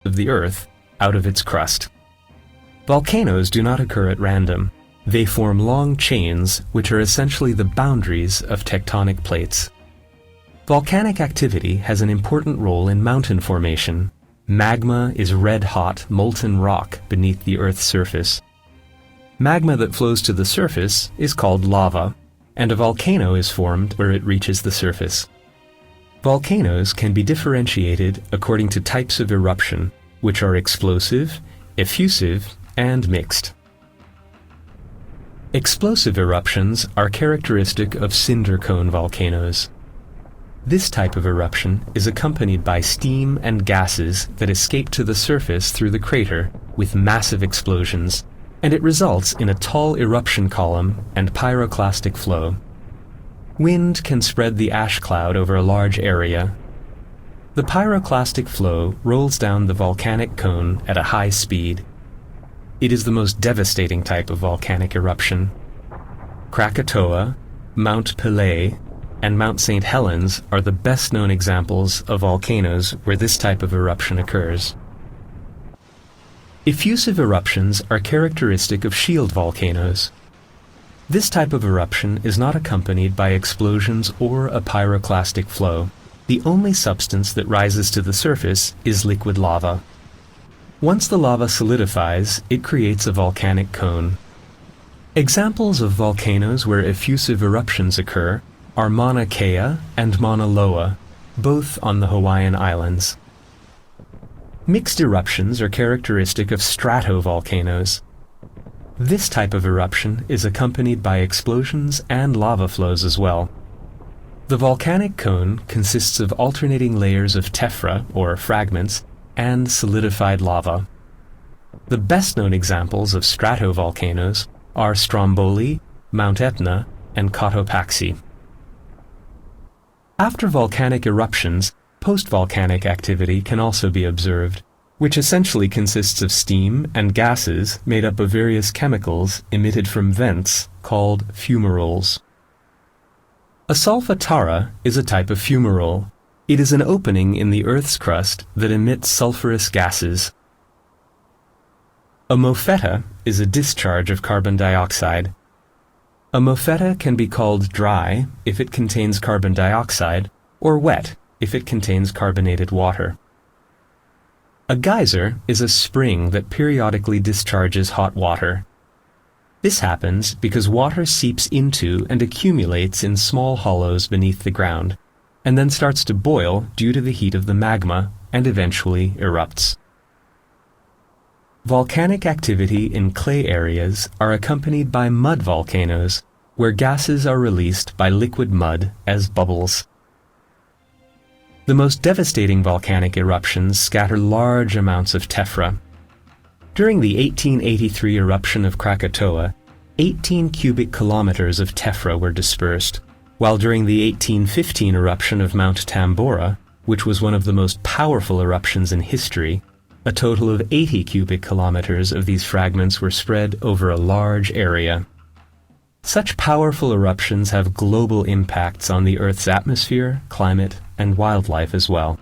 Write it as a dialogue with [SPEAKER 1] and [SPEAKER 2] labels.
[SPEAKER 1] of the Earth out of its crust. Volcanoes do not occur at random. They form long chains which are essentially the boundaries of tectonic plates. Volcanic activity has an important role in mountain formation. Magma is red-hot, molten rock beneath the Earth's surface. Magma that flows to the surface is called lava, and a volcano is formed where it reaches the surface. Volcanoes can be differentiated according to types of eruption, which are explosive, effusive, and mixed. Explosive eruptions are characteristic of cinder cone volcanoes. This type of eruption is accompanied by steam and gases that escape to the surface through the crater with massive explosions, and it results in a tall eruption column and pyroclastic flow. Wind can spread the ash cloud over a large area. The pyroclastic flow rolls down the volcanic cone at a high speed. It is the most devastating type of volcanic eruption. Krakatoa, Mount Pelée, and Mount St. Helens are the best-known examples of volcanoes where this type of eruption occurs. Effusive eruptions are characteristic of shield volcanoes. This type of eruption is not accompanied by explosions or a pyroclastic flow. The only substance that rises to the surface is liquid lava. Once the lava solidifies, it creates a volcanic cone. Examples of volcanoes where effusive eruptions occur are Mauna Kea and Mauna Loa, both on the Hawaiian Islands. Mixed eruptions are characteristic of stratovolcanoes. This type of eruption is accompanied by explosions and lava flows as well. The volcanic cone consists of alternating layers of tephra, or fragments, and solidified lava. The best-known examples of stratovolcanoes are Stromboli, Mount Etna, and Cotopaxi. After volcanic eruptions, post-volcanic activity can also be observed, which essentially consists of steam and gases made up of various chemicals emitted from vents called fumaroles. A solfatara is a type of fumarole. It is an opening in the Earth's crust that emits sulfurous gases. A mofetta is a discharge of carbon dioxide. A mofetta can be called dry if it contains carbon dioxide, or wet if it contains carbonated water. A geyser is a spring that periodically discharges hot water. This happens because water seeps into and accumulates in small hollows beneath the ground, and then starts to boil due to the heat of the magma and eventually erupts. Volcanic activity in clay areas are accompanied by mud volcanoes, where gases are released by liquid mud as bubbles. The most devastating volcanic eruptions scatter large amounts of tephra. During the 1883 eruption of Krakatoa, 18 cubic kilometers of tephra were dispersed, while during the 1815 eruption of Mount Tambora, which was one of the most powerful eruptions in history, a total of 80 cubic kilometers of these fragments were spread over a large area. Such powerful eruptions have global impacts on the Earth's atmosphere, climate, and wildlife as well.